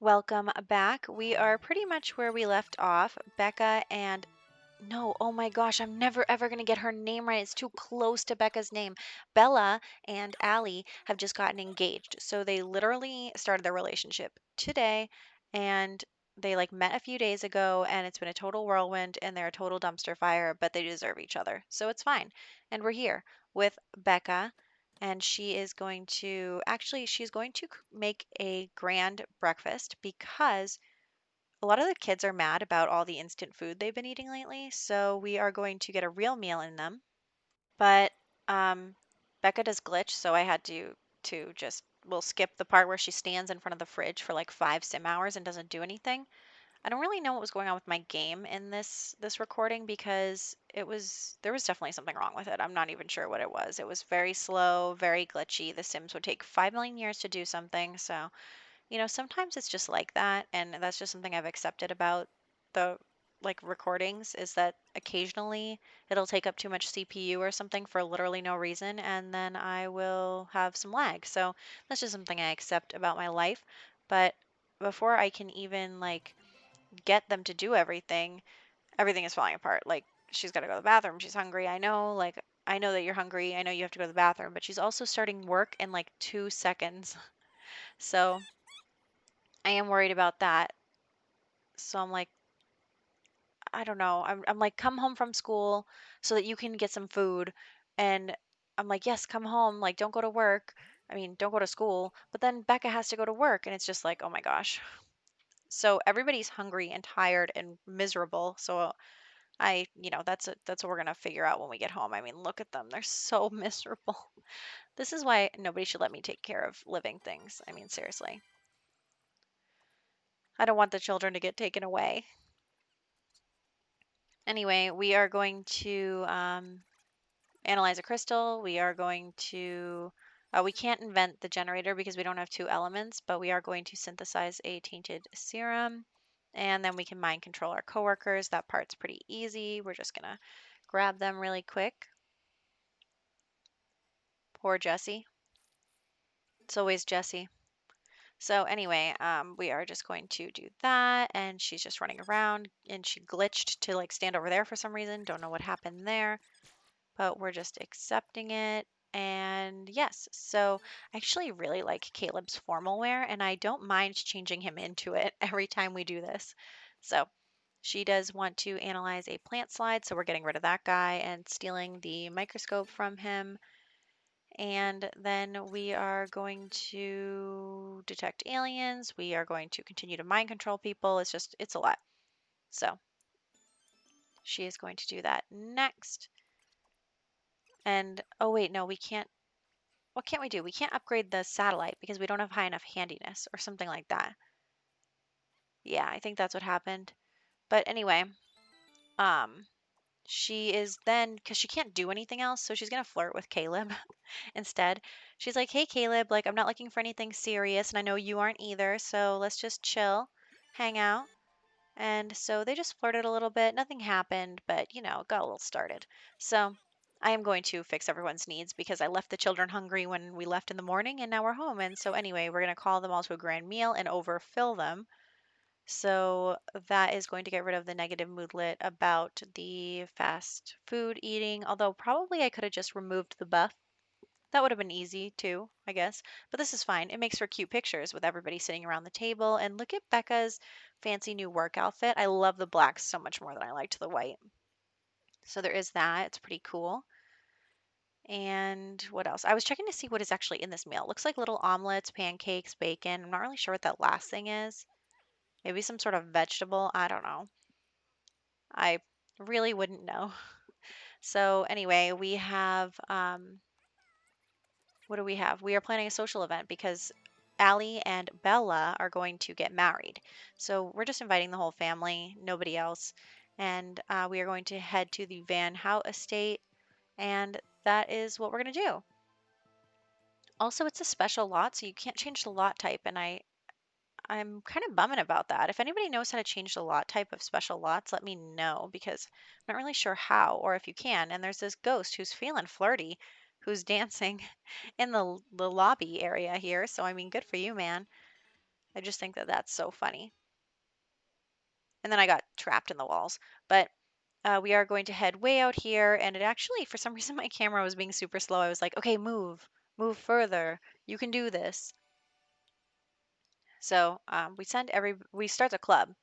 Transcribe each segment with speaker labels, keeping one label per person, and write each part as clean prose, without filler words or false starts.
Speaker 1: Welcome back. We are pretty much where we left off. Becca and no, oh my gosh, I'm never ever going to get her name right. It's too close to Becca's name. Bella and Allie have just gotten engaged. So they literally started their relationship today and they like met a few days ago and it's been a total whirlwind and they're a total dumpster fire, but they deserve each other. So it's fine. And we're here with Becca and she is going to she's going to make a grand breakfast because a lot of the kids are mad about all the instant food they've been eating lately, so we are going to get a real meal in them. But um, Becca does glitch, so I had to just we'll skip the part where she stands in front of the fridge for like 5 sim hours and doesn't do anything. I don't really know what was going on with my game in this recording because there was definitely something wrong with it. I'm not even sure what it was. It was very slow, very glitchy. The Sims would take 5 million years to do something, so sometimes it's just like that, and that's just something I've accepted about the like recordings is that occasionally it'll take up too much CPU or something for literally no reason, and then I will have some lag. So that's just something I accept about my life. But before I can even like get them to do everything, everything is falling apart. Like she's got to go to the bathroom, she's hungry. I know that you're hungry. I know you have to go to the bathroom, but she's also starting work in like 2 seconds. So I am worried about that. So I'm like, I don't know. I'm like, come home from school so that you can get some food. And I'm like, yes, come home. Like, don't go to work. I mean, don't go to school. But then Becca has to go to work. And it's just like, oh my gosh. So everybody's hungry and tired and miserable. So that's what we're gonna figure out when we get home. I mean, look at them. They're so miserable. This is why nobody should let me take care of living things. I mean, seriously. I don't want the children to get taken away. Anyway, we are going to analyze a crystal. We are going to, we can't invent the generator because we don't have two elements, but we are going to synthesize a tainted serum. And then we can mind control our coworkers. That part's pretty easy. We're just going to grab them really quick. Poor Jessie. It's always Jessie. So anyway, we are just going to do that, and she's just running around, and she glitched to like stand over there for some reason. Don't know what happened there. But we're just accepting it. And yes, so I actually really like Caleb's formal wear, and I don't mind changing him into it every time we do this. So she does want to analyze a plant slide, so we're getting rid of that guy and stealing the microscope from him. And then we are going to detect aliens. We are going to continue to mind control people. It's a lot. So she is going to do that next. And oh, wait, no, we can't. What can't we do? We can't upgrade the satellite because we don't have high enough handiness or something like that. Yeah, I think that's what happened. But anyway, um, she is then, because she can't do anything else, so she's gonna flirt with Caleb instead. She's like, hey, Caleb, like, I'm not looking for anything serious, and I know you aren't either, so let's just chill, hang out. And so they just flirted a little bit. Nothing happened, but it got a little started. So I am going to fix everyone's needs because I left the children hungry when we left in the morning and now we're home. And so, anyway, we're going to call them all to a grand meal and overfill them. So that is going to get rid of the negative moodlet about the fast food eating. Although, probably I could have just removed the buff. That would have been easy too, I guess. But this is fine. It makes for cute pictures with everybody sitting around the table. And look at Becca's fancy new work outfit. I love the black so much more than I liked the white. So there is that. It's pretty cool. And what else? I was checking to see what is actually in this meal. It looks like little omelets, pancakes, bacon. I'm not really sure what that last thing is. Maybe some sort of vegetable. I don't know. I really wouldn't know. So anyway, we have what do we have? We are planning a social event because Allie and Bella are going to get married. So we're just inviting the whole family, nobody else. And we are going to head to the Van Hout estate. And that is what we're going to do. Also, it's a special lot, so you can't change the lot type. And I'm kind of bumming about that. If anybody knows how to change the lot type of special lots, let me know because I'm not really sure how or if you can. And there's this ghost who's feeling flirty, who's dancing in the lobby area here. So I mean, good for you, man. I just think that that's so funny. And then I got trapped in the walls. But we are going to head way out here, and it actually, for some reason, my camera was being super slow. I was like, okay, move further. You can do this. So we start the club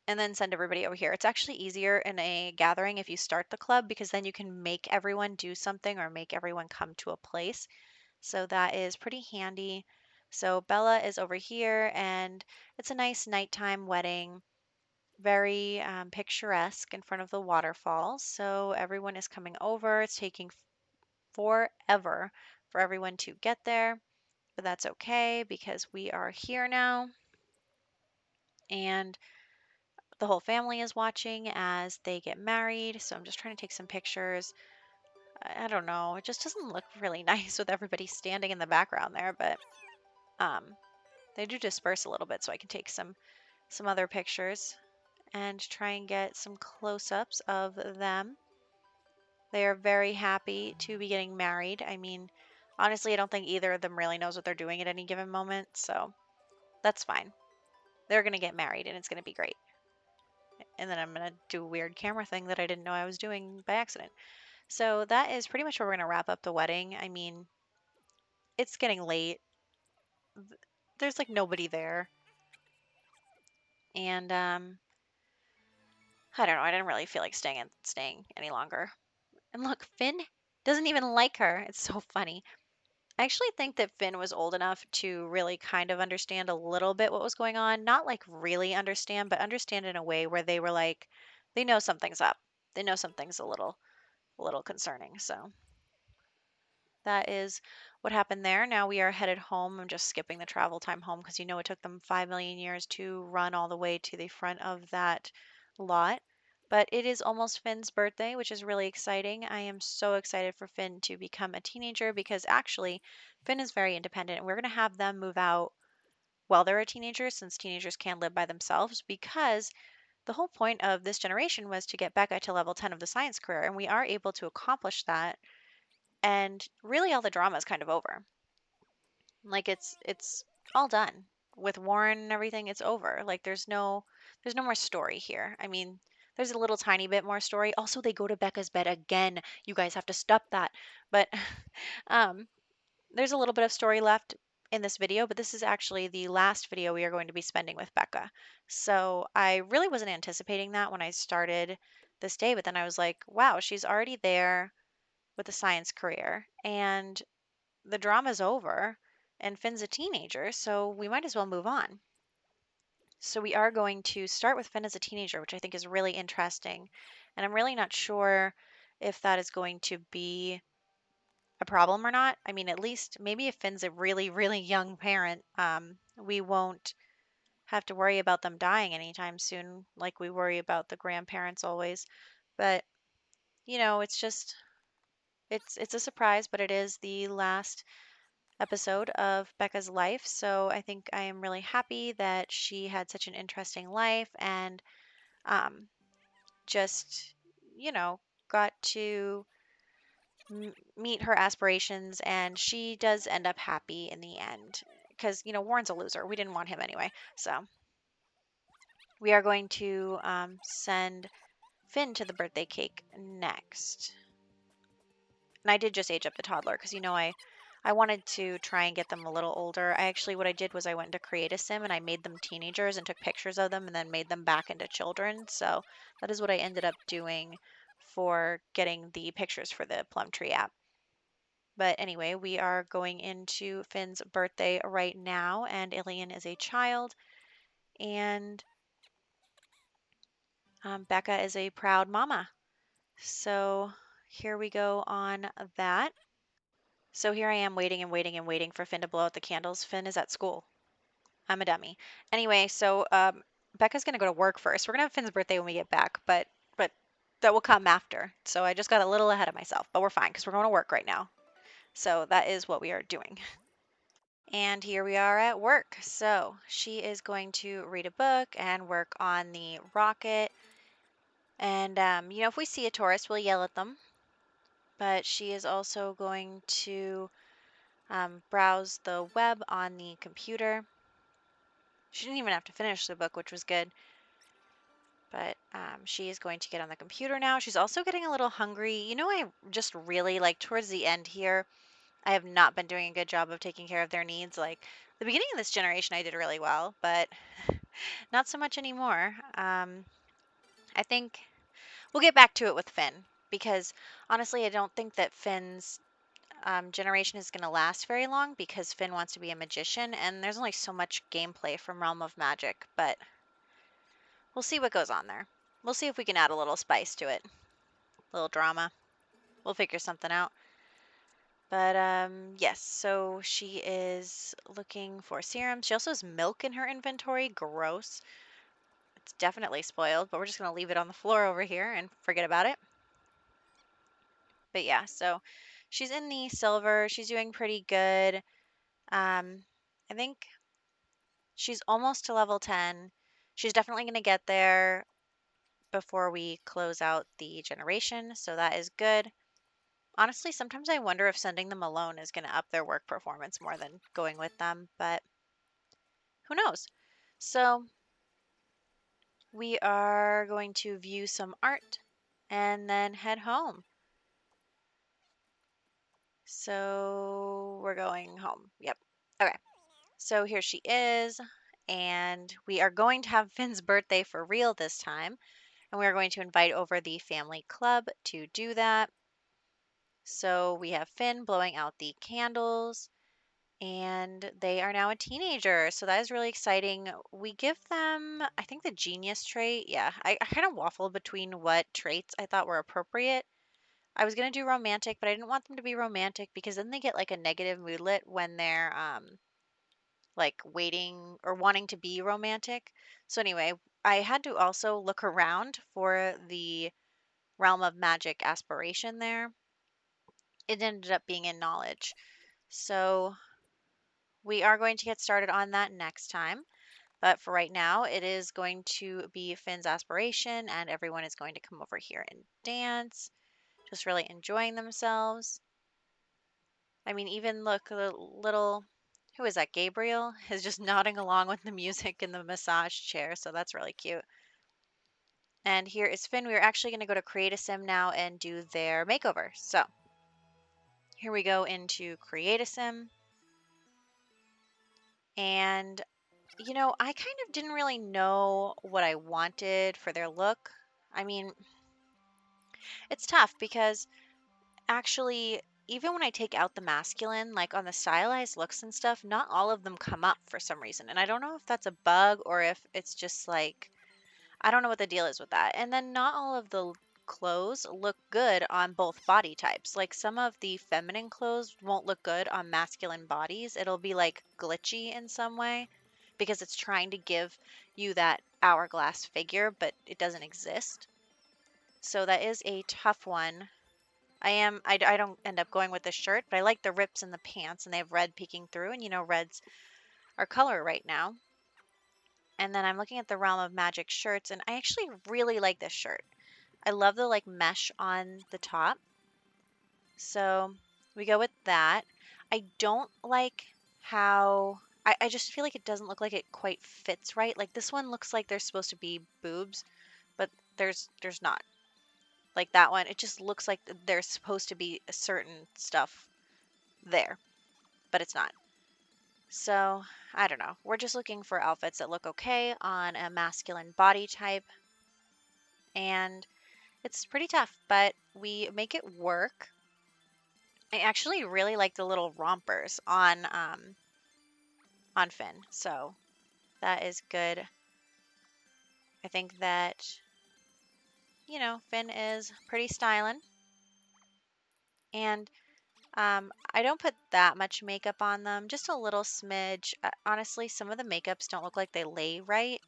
Speaker 1: and then send everybody over here. It's actually easier in a gathering if you start the club because then you can make everyone do something or make everyone come to a place. So that is pretty handy. So Bella is over here, and it's a nice nighttime wedding, very picturesque in front of the waterfall. So everyone is coming over. It's taking forever for everyone to get there, but that's okay because we are here now. And the whole family is watching as they get married. So I'm just trying to take some pictures. I don't know. It just doesn't look really nice with everybody standing in the background there, but um, they do disperse a little bit so I can take some other pictures and try and get some close-ups of them. They are very happy to be getting married. I mean, honestly, I don't think either of them really knows what they're doing at any given moment, so that's fine. They're going to get married and it's going to be great. And then I'm going to do a weird camera thing that I didn't know I was doing by accident. So that is pretty much where we're going to wrap up the wedding. I mean, it's getting late. There's like nobody there. And I don't know, I didn't really feel like staying any longer. And look, Finn doesn't even like her. It's so funny. I actually think that Finn was old enough to really kind of understand a little bit what was going on. Not like really understand, but understand in a way where they were like, they know something's up. They know something's a little concerning. So that is what happened there. Now we are headed home. I'm just skipping the travel time home because it took them 5 million years to run all the way to the front of that lot. But it is almost Finn's birthday, which is really exciting. I am so excited for Finn to become a teenager because actually, Finn is very independent, and we're going to have them move out while they're a teenager since teenagers can't live by themselves because the whole point of this generation was to get Becca to level 10 of the science career, and we are able to accomplish that, and really all the drama is kind of over. Like it's all done with Warren and everything. It's over. Like there's no more story here. I mean, there's a little tiny bit more story. Also, they go to Becca's bed again. You guys have to stop that. But um, there's a little bit of story left in this video, but this is actually the last video we are going to be spending with Becca. So I really wasn't anticipating that when I started this day, but then I was like, wow, she's already there with a science career, and the drama's over, and Finn's a teenager, so we might as well move on. So we are going to start with Finn as a teenager, which I think is really interesting. And I'm really not sure if that is going to be a problem or not. I mean, at least maybe if Finn's a really, really young parent, we won't have to worry about them dying anytime soon, like we worry about the grandparents always. But, it's just it's a surprise, but it is the last episode of Becca's life. So I think I am really happy that she had such an interesting life and um, just, you know, got to meet her aspirations. And she does end up happy in the end because, Warren's a loser. We didn't want him anyway. So we are going to send Finn to the birthday cake next. And I did just age up the toddler because, I wanted to try and get them a little older. What I did was I went into Create a Sim and I made them teenagers and took pictures of them and then made them back into children. So that is what I ended up doing for getting the pictures for the Plum Tree app. But anyway, we are going into Finn's birthday right now, and Alien is a child, and Becca is a proud mama. So here we go on that. So here I am waiting and waiting and waiting for Finn to blow out the candles. Finn is at school. I'm a dummy. Anyway, so Becca's gonna go to work first. We're gonna have Finn's birthday when we get back, but that will come after. So I just got a little ahead of myself, but we're fine because we're going to work right now. So that is what we are doing. And here we are at work. So she is going to read a book and work on the rocket. And if we see a tourist, we'll yell at them. But she is also going to browse the web on the computer. She didn't even have to finish the book, which was good. But she is going to get on the computer now. She's also getting a little hungry. You know, I just really like towards the end here, I have not been doing a good job of taking care of their needs. Like the beginning of this generation, I did really well, but not so much anymore. I think we'll get back to it with Finn because honestly, I don't think that Finn's generation is going to last very long because Finn wants to be a magician, and there's only so much gameplay from Realm of Magic, but we'll see what goes on there. We'll see if we can add a little spice to it, a little drama. We'll figure something out. But yes, so she is looking for serums. She also has milk in her inventory. Gross. It's definitely spoiled, but we're just going to leave it on the floor over here and forget about it. But yeah, so she's in the silver. She's doing pretty good. I think she's almost to level 10. She's definitely going to get there before we close out the generation, so that is good. Honestly, sometimes I wonder if sending them alone is going to up their work performance more than going with them, but who knows? So we are going to view some art and then head home. So we're going home. Yep. Okay. So here she is. And we are going to have Finn's birthday for real this time. And we are going to invite over the family club to do that. So we have Finn blowing out the candles. And they are now a teenager. So that is really exciting. We give them, I think, the genius trait. Yeah, I kind of waffled between what traits I thought were appropriate. I was going to do romantic, but I didn't want them to be romantic because then they get like a negative moodlet when they're like waiting or wanting to be romantic. So anyway, I had to also look around for the realm of magic aspiration there. It ended up being in knowledge. So we are going to get started on that next time. But for right now, it is going to be Finn's aspiration, and everyone is going to come over here and dance, just really enjoying themselves. I mean, even look, the little, who is that? Gabriel is just nodding along with the music in the massage chair, so that's really cute. And here is Finn. We're actually going to go to Create a Sim now and do their makeover. So here we go into Create a Sim. And you know, I kind of didn't really know what I wanted for their look. I mean, it's tough because actually, even when I take out the masculine, like on the stylized looks and stuff, not all of them come up for some reason. And I don't know if that's a bug or if it's just like, I don't know what the deal is with that. And then not all of the clothes look good on both body types. Like some of the feminine clothes won't look good on masculine bodies. It'll be like glitchy in some way because it's trying to give you that hourglass figure, but it doesn't exist. So that is a tough one. I don't end up going with the shirt, but I like the rips in the pants and they have red peeking through, and you know reds are color right now. And then I'm looking at the Realm of Magic shirts, and I actually really like this shirt. I love the like mesh on the top. So we go with that. I don't like how I just feel like it doesn't look like it quite fits right. Like this one looks like there's supposed to be boobs, but there's not. Like that one, it just looks like there's supposed to be a certain stuff there, but it's not. So, I don't know. We're just looking for outfits that look okay on a masculine body type, and it's pretty tough, but we make it work. I actually really like the little rompers on Finn, so that is good. I think that Finn is pretty styling, and I don't put that much makeup on them, just a little smidge. Honestly, some of the makeups don't look like they lay right.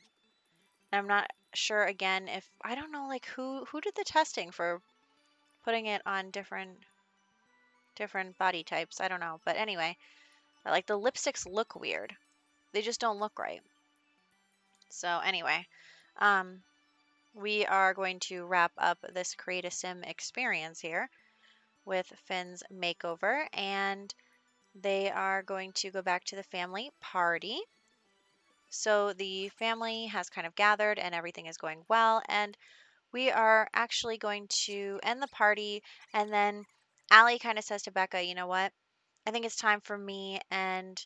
Speaker 1: And I'm not sure again if I don't know like who did the testing for putting it on different body types. I don't know, but anyway, like the lipsticks look weird. They just don't look right. So anyway, um, we are going to wrap up this Create a Sim experience here with Finn's makeover, and they are going to go back to the family party. So the family has kind of gathered and everything is going well. And we are actually going to end the party. And then Allie kind of says to Becca, you know what? I think it's time for me and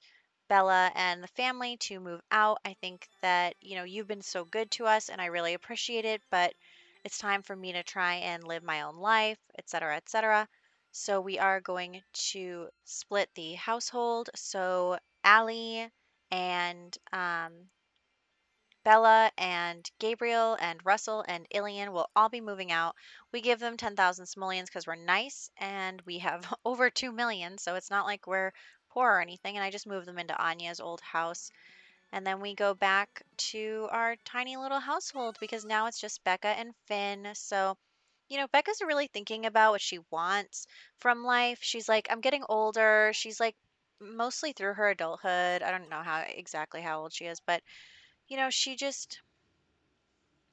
Speaker 1: Bella and the family to move out. I think that, you've been so good to us and I really appreciate it, but it's time for me to try and live my own life, etc., etc. So we are going to split the household. So Allie and Bella and Gabriel and Russell and Ilian will all be moving out. We give them 10,000 simoleons because we're nice and we have over 2 million, so it's not like we're poor or anything. And I just moved them into Anya's old house. And then we go back to our tiny little household because now it's just Becca and Finn. So, Becca's really thinking about what she wants from life. She's like, I'm getting older. She's like, mostly through her adulthood. I don't know how old she is, but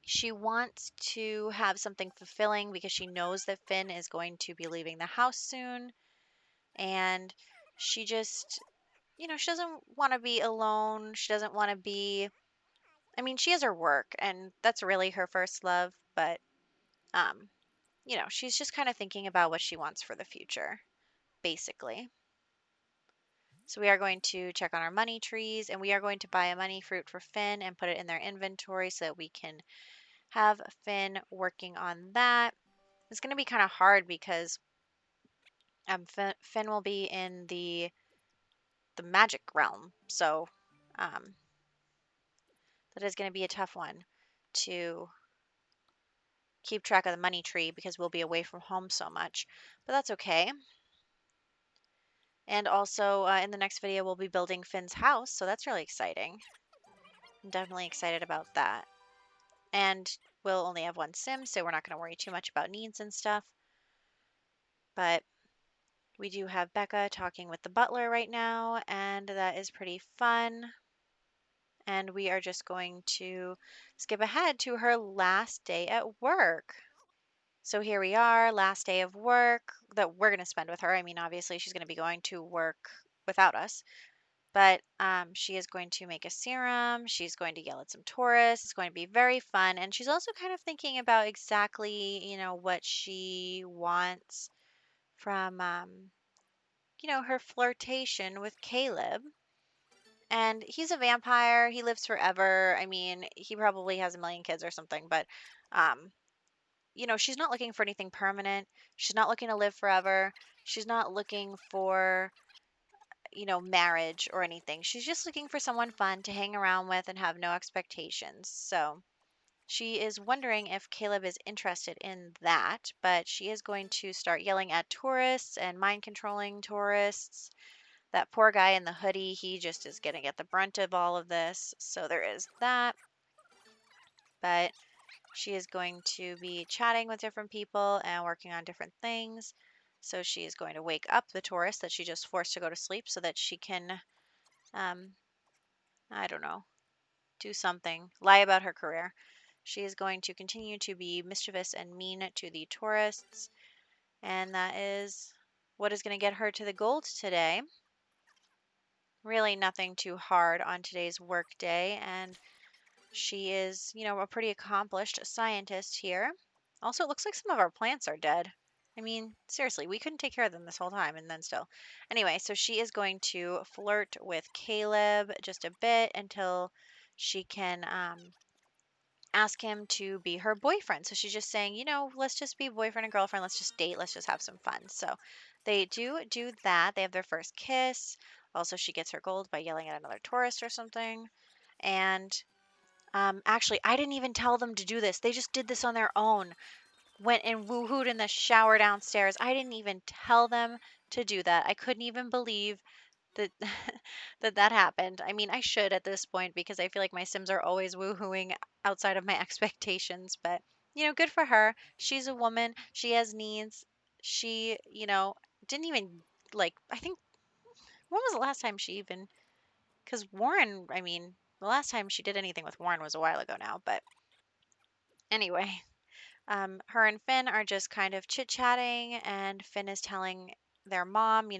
Speaker 1: she wants to have something fulfilling because she knows that Finn is going to be leaving the house soon. And she just, she doesn't want to be alone. She doesn't want to be, I mean, she has her work and that's really her first love. But, um, she's just kind of thinking about what she wants for the future, basically. So we are going to check on our money trees and we are going to buy a money fruit for Finn and put it in their inventory so that we can have Finn working on that. It's going to be kind of hard because Finn will be in the magic realm, so um, that is going to be a tough one to keep track of the money tree because we'll be away from home so much. But that's okay. And also in the next video, we'll be building Finn's house, so that's really exciting. I'm definitely excited about that. And we'll only have one sim, so we're not going to worry too much about needs and stuff. But we do have Becca talking with the butler right now, and that is pretty fun. And we are just going to skip ahead to her last day at work. So here we are, last day of work that we're going to spend with her. I mean, obviously, she's going to be going to work without us, but she is going to make a serum. She's going to yell at some tourists. It's going to be very fun. And she's also kind of thinking about exactly, what she wants from, her flirtation with Caleb. And he's a vampire. He lives forever. I mean, he probably has a million kids or something, but um, she's not looking for anything permanent. She's not looking to live forever. She's not looking for, marriage or anything. She's just looking for someone fun to hang around with and have no expectations. So, she is wondering if Caleb is interested in that, but she is going to start yelling at tourists and mind controlling tourists. That poor guy in the hoodie, he just is going to get the brunt of all of this. So there is that. But she is going to be chatting with different people and working on different things. So she is going to wake up the tourist that she just forced to go to sleep so that she can, um, I don't know, do something, lie about her career. She is going to continue to be mischievous and mean to the tourists. And that is what is going to get her to the gold today. Really nothing too hard on today's work day, and she is, a pretty accomplished scientist here. Also, it looks like some of our plants are dead. I mean, seriously, we couldn't take care of them this whole time, and then still. Anyway, so she is going to flirt with Caleb just a bit until she can ask him to be her boyfriend. So she's just saying, let's just be boyfriend and girlfriend. Let's just date. Let's just have some fun. So they do that. They have their first kiss. Also, she gets her gold by yelling at another tourist or something. And actually, I didn't even tell them to do this. They just did this on their own. Went and woohooed in the shower downstairs. I didn't even tell them to do that. I couldn't even believe that that happened. I mean, I should at this point because I feel like my Sims are always woohooing outside of my expectations, but good for her. She's a woman. She has needs. She, didn't even like I think when was the last time she even cuz Warren, I mean, the last time she did anything with Warren was a while ago now, but anyway, her and Finn are just kind of chit-chatting and Finn is telling their mom,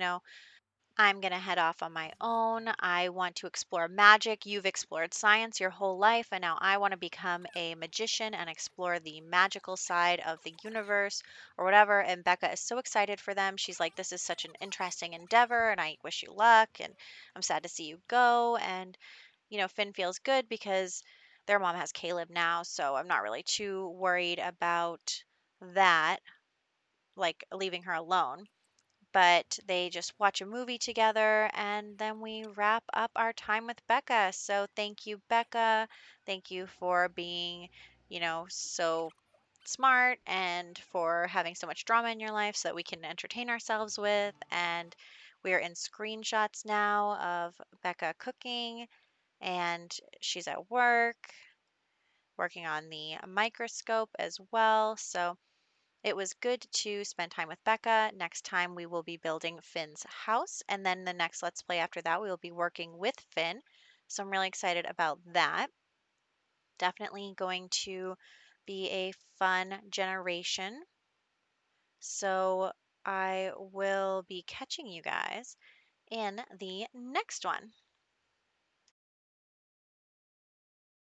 Speaker 1: I'm going to head off on my own. I want to explore magic. You've explored science your whole life, and now I want to become a magician and explore the magical side of the universe or whatever. And Becca is so excited for them. She's like, this is such an interesting endeavor, and I wish you luck. And I'm sad to see you go. And, Finn feels good because their mom has Caleb now. So I'm not really too worried about that, like leaving her alone, but they just watch a movie together and then we wrap up our time with Becca. So thank you, Becca. Thank you for being, so smart and for having so much drama in your life so that we can entertain ourselves with. And we're in screenshots now of Becca cooking and she's at work working on the microscope as well. So it was good to spend time with Becca. Next time we will be building Finn's house. And then the next Let's Play after that, we will be working with Finn. So I'm really excited about that. Definitely going to be a fun generation. So I will be catching you guys in the next one.